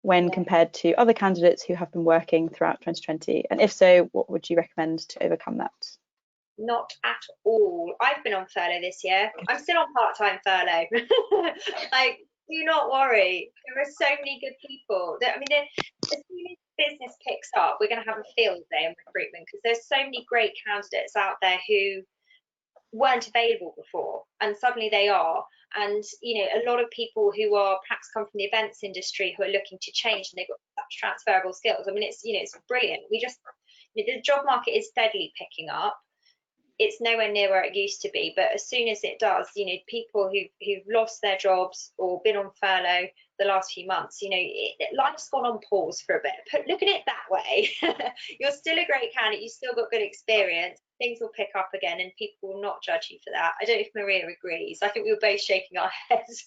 when compared to other candidates who have been working throughout 2020? And if so, what would you recommend to overcome that? Not at all. I've been on furlough this year. I'm still on part-time furlough. Like, do not worry. There are so many good people. I mean, as soon as business picks up, we're going to have a field day in recruitment, because there's so many great candidates out there who weren't available before, and suddenly they are. And, you know, a lot of people who are perhaps come from the events industry who are looking to change, and they've got such transferable skills. I mean, it's, you know, it's brilliant. We just, you know, the job market is steadily picking up. It's nowhere near where it used to be, but as soon as it does, you know, people who've lost their jobs or been on furlough the last few months, you know, life's gone on pause for a bit. Look at it that way. You're still a great candidate. You've still got good experience. Things will pick up again, and people will not judge you for that. I don't know if Maria agrees. I think we were both shaking our heads.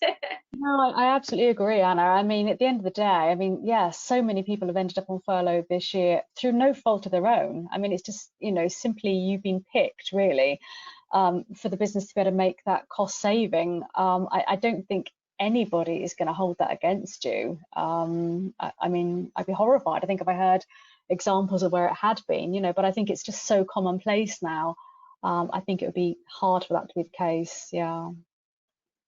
No, I absolutely agree, Anna. I mean, at the end of the day, I mean, yes, so many people have ended up on furlough this year through no fault of their own. I mean, it's just, you know, simply you've been picked really for the business to be able to make that cost saving. I don't think anybody is going to hold that against you. I mean, I'd be horrified, I think, if I heard examples of where it had been, you know, but I think it's just so commonplace now. I think it would be hard for that to be the case. Yeah.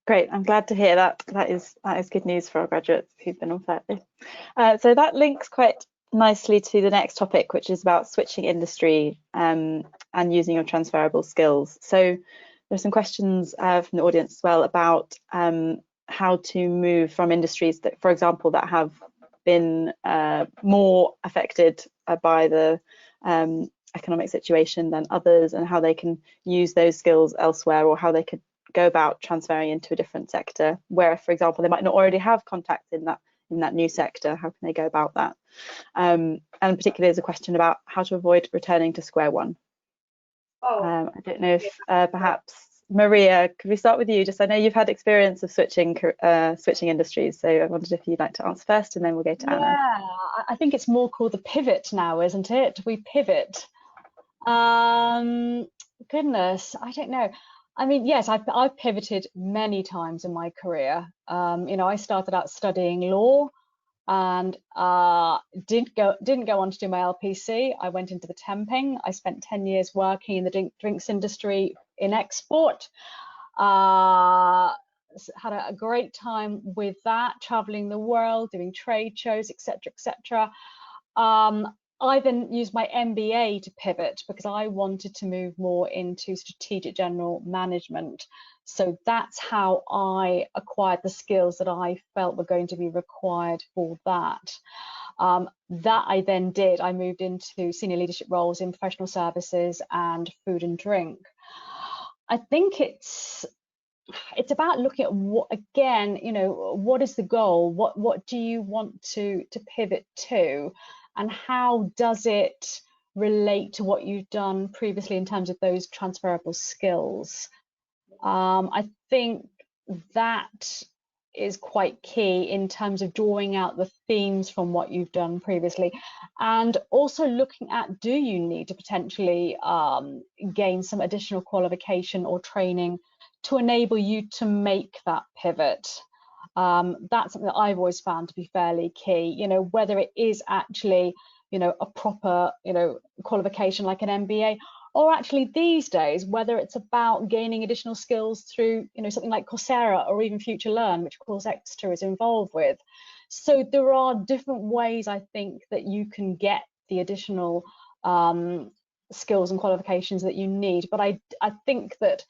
Great, I'm glad to hear that. That is good news for our graduates who've been on furlough. So that links quite nicely to the next topic, which is about switching industry and using your transferable skills. So there's some questions from the audience as well about how to move from industries that, for example, that have been more affected by the economic situation than others, and how they can use those skills elsewhere, or how they could go about transferring into a different sector where, for example, they might not already have contacts in that new sector. How can they go about that? And particularly there's a question about how to avoid returning to square one. I don't know if perhaps Maria, could we start with you? Just, I know you've had experience of switching industries, so I wondered if you'd like to answer first, and then we'll go to Anna. Yeah, I think it's more called the pivot now, isn't it? We pivot. Goodness, I don't know. I mean, yes, I've pivoted many times in my career. You know, I started out studying law, and didn't go on to do my LPC. I went into the Temping. I spent 10 years working in the drinks industry in export. Had a great time with that, traveling the world, doing trade shows, etc., etc. I then used my MBA to pivot because I wanted to move more into strategic general management. So that's how I acquired the skills that I felt were going to be required for that. That I then did. I moved into senior leadership roles in professional services and food and drink. I think it's about looking at what, again, you know, what is the goal? What do you want to pivot to? And how does it relate to what you've done previously in terms of those transferable skills? I think that is quite key in terms of drawing out the themes from what you've done previously, and also looking at, do you need to potentially gain some additional qualification or training to enable you to make that pivot? That's something that I've always found to be fairly key, you know, whether it is actually, you know, a proper, you know, qualification like an MBA, or actually these days, whether it's about gaining additional skills through, you know, something like Coursera or even Future Learn, which of course Exeter is involved with. So there are different ways, I think, that you can get the additional skills and qualifications that you need. But I think that,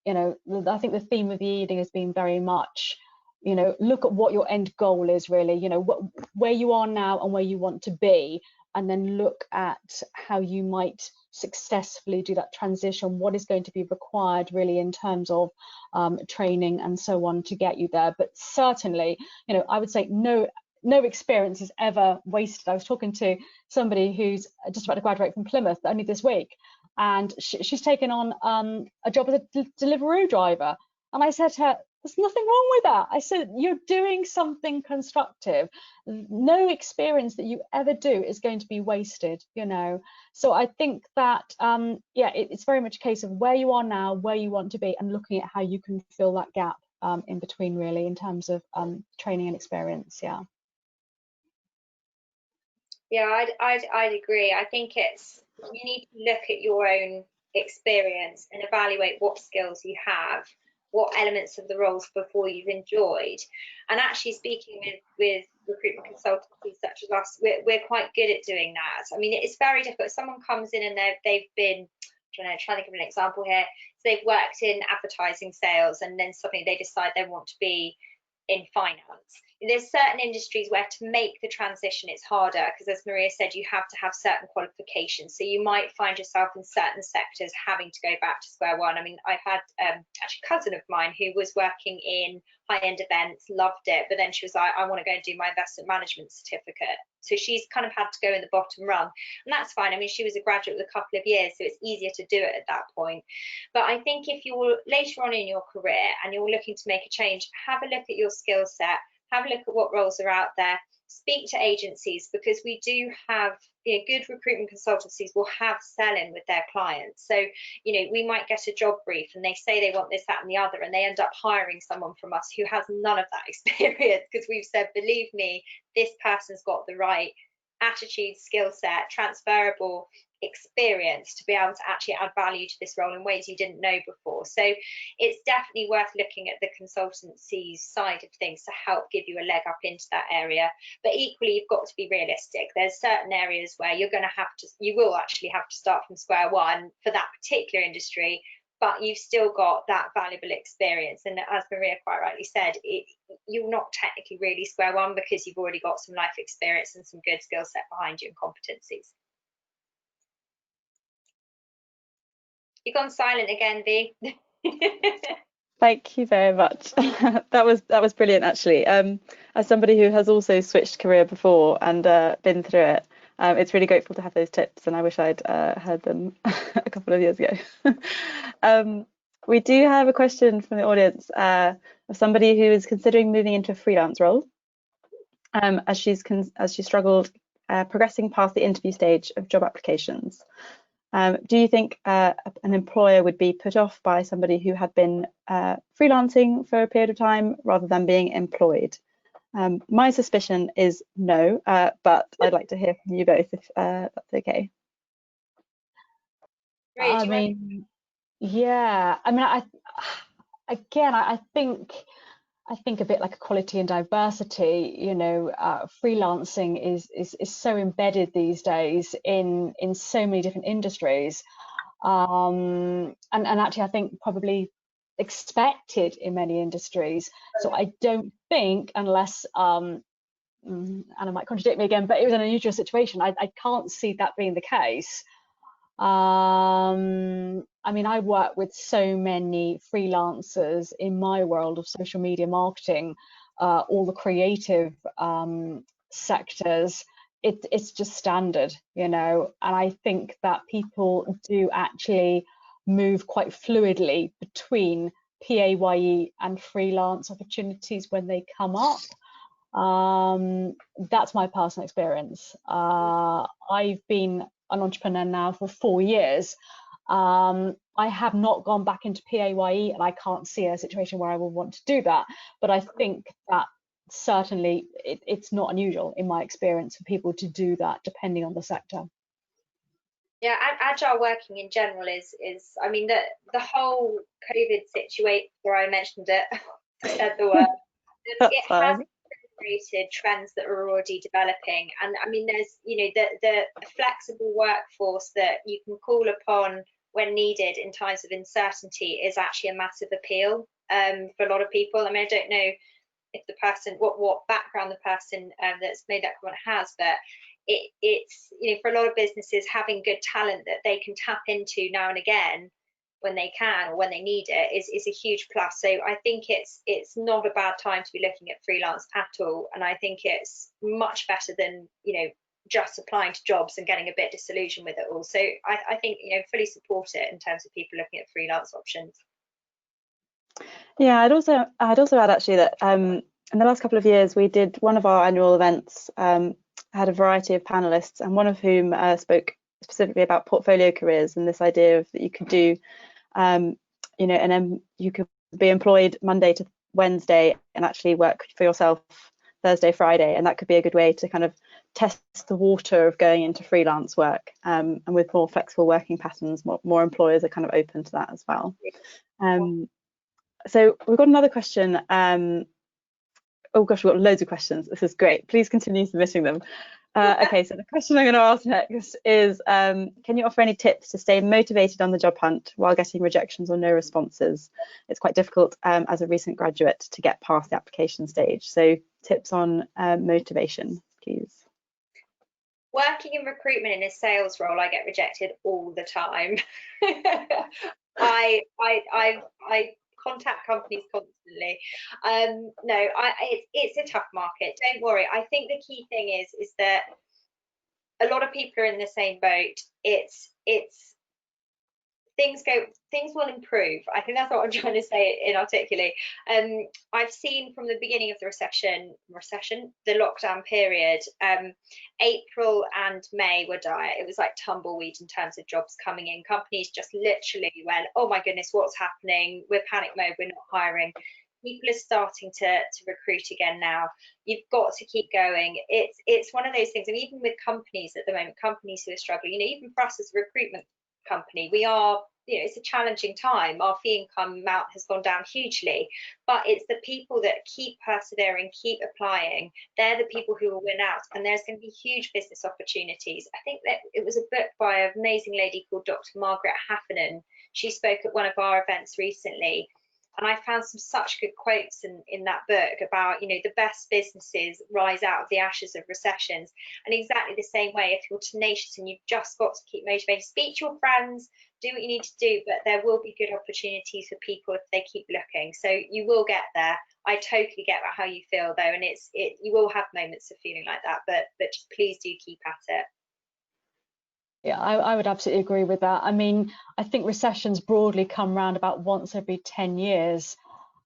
you know, I think the theme of the evening has been very much, you know, look at what your end goal is really, you know, where you are now and where you want to be, and then look at how you might successfully do that transition, what is going to be required really in terms of training and so on to get you there. But certainly, you know, I would say no experience is ever wasted. I was talking to somebody who's just about to graduate from Plymouth only this week, and she's taken on a job as a Deliveroo driver. And I said to her, there's nothing wrong with that. I said, you're doing something constructive. No experience that you ever do is going to be wasted, you know. So I think that, yeah, it's very much a case of where you are now, where you want to be, and looking at how you can fill that gap in between, really, in terms of training and experience. Yeah. Yeah, I'd agree. I think you need to look at your own experience and evaluate what skills you have, what elements of the roles before you've enjoyed. And actually speaking with recruitment consultancies such as us, we're quite good at doing that. I mean, it's very difficult. If someone comes in and they've been, I don't know, trying to give an example here. So they've worked in advertising sales, and then suddenly they decide they want to be in finance. There's certain industries where to make the transition it's harder, because as Maria said, you have to have certain qualifications. So you might find yourself in certain sectors having to go back to square one. I mean, I had actually a cousin of mine who was working in high-end events, loved it, but then she was like, I want to go and do my investment management certificate. So she's kind of had to go in the bottom rung, and that's fine. I mean, she was a graduate with a couple of years, so it's easier to do it at that point. But I think if you're later on in your career and you're looking to make a change, have a look at your skill set, have a look at what roles are out there, speak to agencies, because we do have, you know, good recruitment consultancies will have sell-in with their clients. So, you know, we might get a job brief and they say they want this, that and the other, and they end up hiring someone from us who has none of that experience, because we've said, believe me, this person's got the right attitude, skill set, transferable experience to be able to actually add value to this role in ways you didn't know before. So it's definitely worth looking at the consultancy side of things to help give you a leg up into that area. But equally, you've got to be realistic. There's certain areas where you will actually have to start from square one for that particular industry, but you've still got that valuable experience. And as Maria quite rightly said, you're not technically really square one, because you've already got some life experience and some good skill set behind you and competencies. You've gone silent again, V. Thank you very much. That was brilliant, actually. As somebody who has also switched career before and been through it, it's really grateful to have those tips, and I wish I'd heard them a couple of years ago. We do have a question from the audience of somebody who is considering moving into a freelance role, as she struggled progressing past the interview stage of job applications. Do you think an employer would be put off by somebody who had been freelancing for a period of time rather than being employed? My suspicion is no, but I'd like to hear from you both if that's okay. I mean, yeah, I mean, I think a bit like equality and diversity, you know, freelancing is so embedded these days in so many different industries, and actually I think probably expected in many industries. So I don't think, unless Anna might contradict me again, but it was an unusual situation, I can't see that being the case. I mean, I work with so many freelancers in my world of social media marketing, all the creative sectors. It's just standard, you know, and I think that people do actually move quite fluidly between PAYE and freelance opportunities when they come up. That's my personal experience. I've been an entrepreneur now for 4 years. I have not gone back into PAYE, and I can't see a situation where I will want to do that. But I think that certainly it's not unusual in my experience for people to do that, depending on the sector. Yeah, agile working in general is I mean the whole COVID situation, where I mentioned it, I said the word, That's it has fine. accelerated trends that are already developing. And I mean, there's, you know, the flexible workforce that you can call upon when needed in times of uncertainty is actually a massive appeal for a lot of people. I mean, I don't know if the person, what background the person that's made that comment has, but it's, you know, for a lot of businesses, having good talent that they can tap into now and again when they can or when they need it is a huge plus. So I think it's not a bad time to be looking at freelance at all, and I think it's much better than, you know, just applying to jobs and getting a bit disillusioned with it all. So I think, you know, fully support it in terms of people looking at freelance options. Yeah, I'd also add actually that in the last couple of years we did one of our annual events, had a variety of panelists, and one of whom spoke specifically about portfolio careers and this idea of that you could do, you know, and then you could be employed Monday to Wednesday and actually work for yourself Thursday, Friday, and that could be a good way to kind of test the water of going into freelance work. And with more flexible working patterns, more employers are kind of open to that as well. So we've got another question. Oh gosh, we've got loads of questions. This is great. Please continue submitting them. Okay, so the question I'm going to ask next is, can you offer any tips to stay motivated on the job hunt while getting rejections or no responses? It's quite difficult as a recent graduate to get past the application stage. So tips on motivation, please. Working in recruitment in a sales role, I get rejected all the time. I contact companies constantly. No, it's a tough market. Don't worry. I think the key thing is that a lot of people are in the same boat. It's things will improve. I think that's what I'm trying to say inarticulately. I've seen from the beginning of the recession, the lockdown period, April and May were dire. It was like tumbleweed in terms of jobs coming in. Companies just literally went, oh my goodness, what's happening? We're panic mode, we're not hiring. People are starting to recruit again now. You've got to keep going. It's one of those things, and even with companies at the moment, companies who are struggling, you know, even for us as a recruitment company, we are, you know, it's a challenging time. Our fee income amount has gone down hugely, but it's the people that keep persevering, keep applying, they're the people who will win out, and there's going to be huge business opportunities. I think that it was a book by an amazing lady called Dr. Margaret Heffernan. She spoke at one of our events recently, and I found some such good quotes in that book about, you know, the best businesses rise out of the ashes of recessions. And exactly the same way, if you're tenacious and you've just got to keep motivated, speak to your friends, do what you need to do, but there will be good opportunities for people if they keep looking. So you will get there. I totally get how you feel though, and you will have moments of feeling like that, but just please do keep at it. Yeah, I would absolutely agree with that. I mean, I think recessions broadly come around about once every 10 years.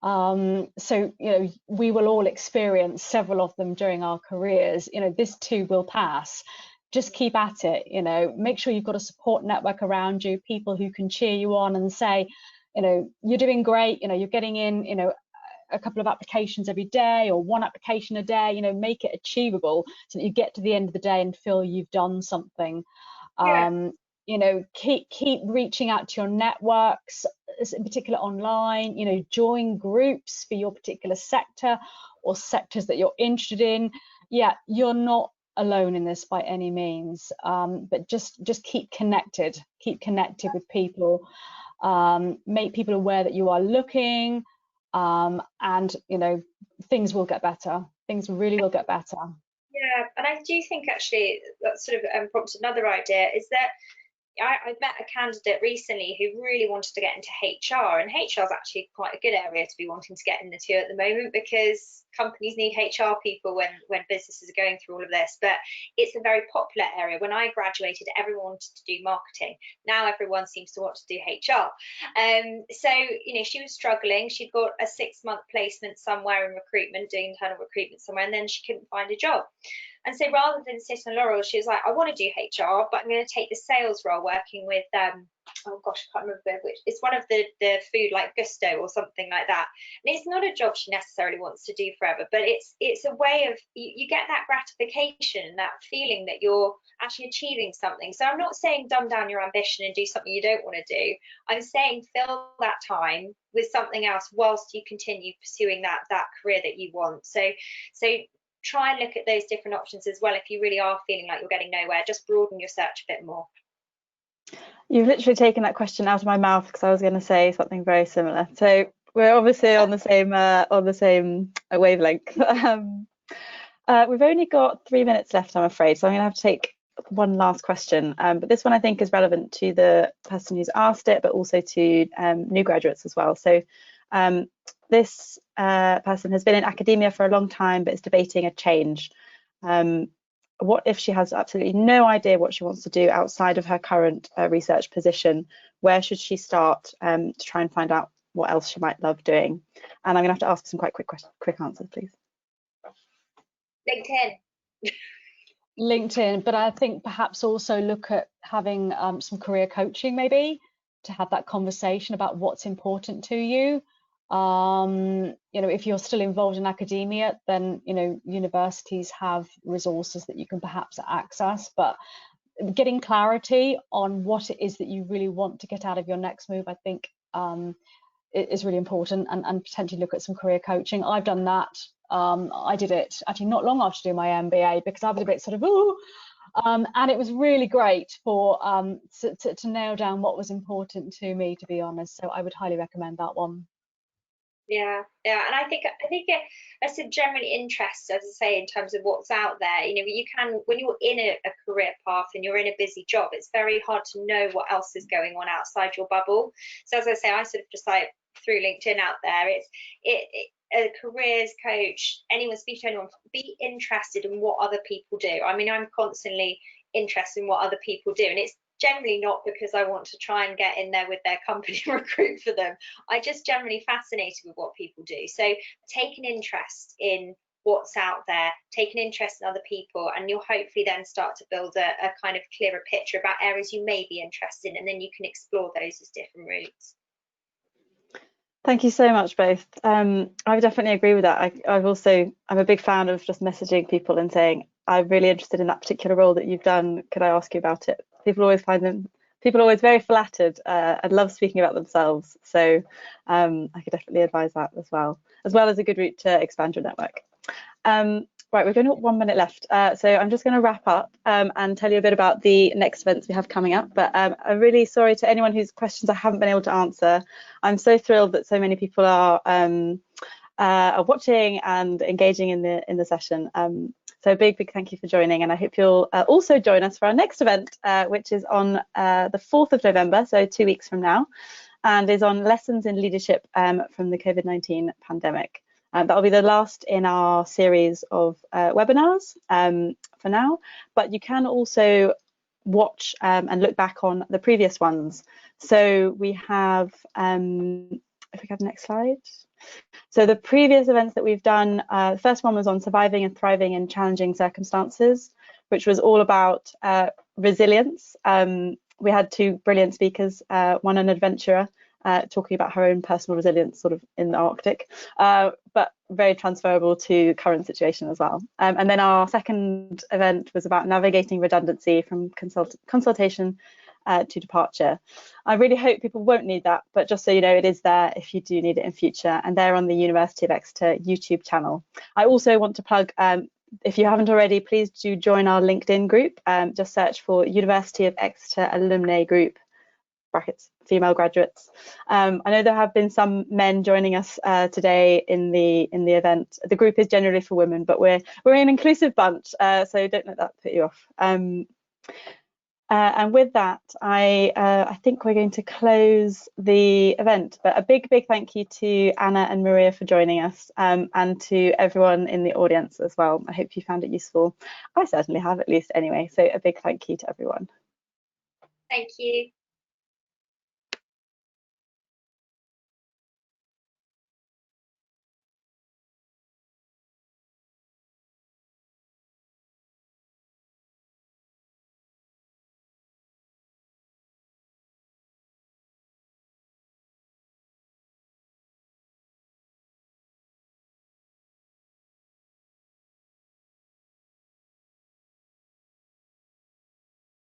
So, you know, we will all experience several of them during our careers. You know, this too will pass. Just keep at it, you know, make sure you've got a support network around you, people who can cheer you on and say, you know, you're doing great, you know, you're getting in, you know, a couple of applications every day or one application a day, you know, make it achievable so that you get to the end of the day and feel you've done something. Yeah. You know, keep reaching out to your networks, in particular online, you know, join groups for your particular sector or sectors that you're interested in. Yeah, you're not alone in this by any means, but just keep connected with people, make people aware that you are looking, and, you know, things will get better. Things really will get better. Yeah, and I do think actually that sort of prompted another idea, is that I met a candidate recently who really wanted to get into HR, and HR is actually quite a good area to be wanting to get into at the moment, because companies need HR people when businesses are going through all of this. But it's a very popular area. When I graduated, everyone wanted to do marketing. Now everyone seems to want to do HR. So, you know, she was struggling. She'd got a 6-month placement somewhere in recruitment, doing internal recruitment somewhere, and then she couldn't find a job. And so rather than sit on laurels, she was like, I want to do HR, but I'm going to take the sales role working with oh gosh, I can't remember which. It's one of the food, like Gusto or something like that. And it's not a job she necessarily wants to do forever, but it's a way of you get that gratification and that feeling that you're actually achieving something. So I'm not saying dumb down your ambition and do something you don't want to do. I'm saying fill that time with something else whilst you continue pursuing that career that you want. So try and look at those different options as well. If you really are feeling like you're getting nowhere, just broaden your search a bit more. You've literally taken that question out of my mouth, because I was going to say something very similar. So we're obviously on the same wavelength. We've only got 3 minutes left, I'm afraid, so I'm going to have to take one last question. But this one I think is relevant to the person who's asked it, but also to new graduates as well. So this person has been in academia for a long time, but is debating a change. What if she has absolutely no idea what she wants to do outside of her current research position? Where should she start to try and find out what else she might love doing? And I'm going to have to ask some quite quick answers, please. LinkedIn, but I think perhaps also look at having some career coaching, maybe, to have that conversation about what's important to you. You know, if you're still involved in academia, then, you know, universities have resources that you can perhaps access, but getting clarity on what it is that you really want to get out of your next move, I think is really important, and potentially look at some career coaching. I've done that. I did it actually not long after doing my MBA, because I was a bit sort of, and it was really great for to nail down what was important to me, to be honest. So I would highly recommend that one. Yeah, and I think it's a general interest, as I say, in terms of what's out there. You know, you can, when you're in a career path and you're in a busy job, it's very hard to know what else is going on outside your bubble. So as I say, I sort of just like threw LinkedIn out there. A careers coach, anyone, speak to anyone, be interested in what other people do. I mean, I'm constantly interested in what other people do, and it's generally not because I want to try and get in there with their company and recruit for them. I just generally fascinated with what people do. So take an interest in what's out there, take an interest in other people, and you'll hopefully then start to build a kind of clearer picture about areas you may be interested in, and then you can explore those as different routes. Thank you so much, both. I would definitely agree with that. I'm a big fan of just messaging people and saying, I'm really interested in that particular role that you've done. Could I ask you about it? People are always very flattered and love speaking about themselves. So I could definitely advise that as well as a good route to expand your network. Right, we've only got 1 minute left, so I'm just going to wrap up and tell you a bit about the next events we have coming up. But I'm really sorry to anyone whose questions I haven't been able to answer. I'm so thrilled that so many people are watching and engaging in the session. So a big thank you for joining, and I hope you'll also join us for our next event, which is on the 4th of November, so 2 weeks from now, and is on lessons in leadership from the COVID-19 pandemic. That'll be the last in our series of webinars for now, but you can also watch and look back on the previous ones. So we have, if we have the next slide. So the previous events that we've done, the first one was on surviving and thriving in challenging circumstances, which was all about resilience. We had 2 brilliant speakers, one an adventurer, talking about her own personal resilience sort of in the Arctic, but very transferable to current situation as well. And then our second event was about navigating redundancy from consultation to departure. I really hope people won't need that, but just so you know, it is there if you do need it in future, and they're on the University of Exeter YouTube channel. I also want to plug, if you haven't already, please do join our LinkedIn group. Just search for University of Exeter Alumnae Group, brackets, female graduates. I know there have been some men joining us today in the event. The group is generally for women, but we're an inclusive bunch, so don't let that put you off. And with that, I think we're going to close the event. But a big thank you to Anna and Maria for joining us, and to everyone in the audience as well. I hope you found it useful. I certainly have, at least anyway. So a big thank you to everyone. Thank you.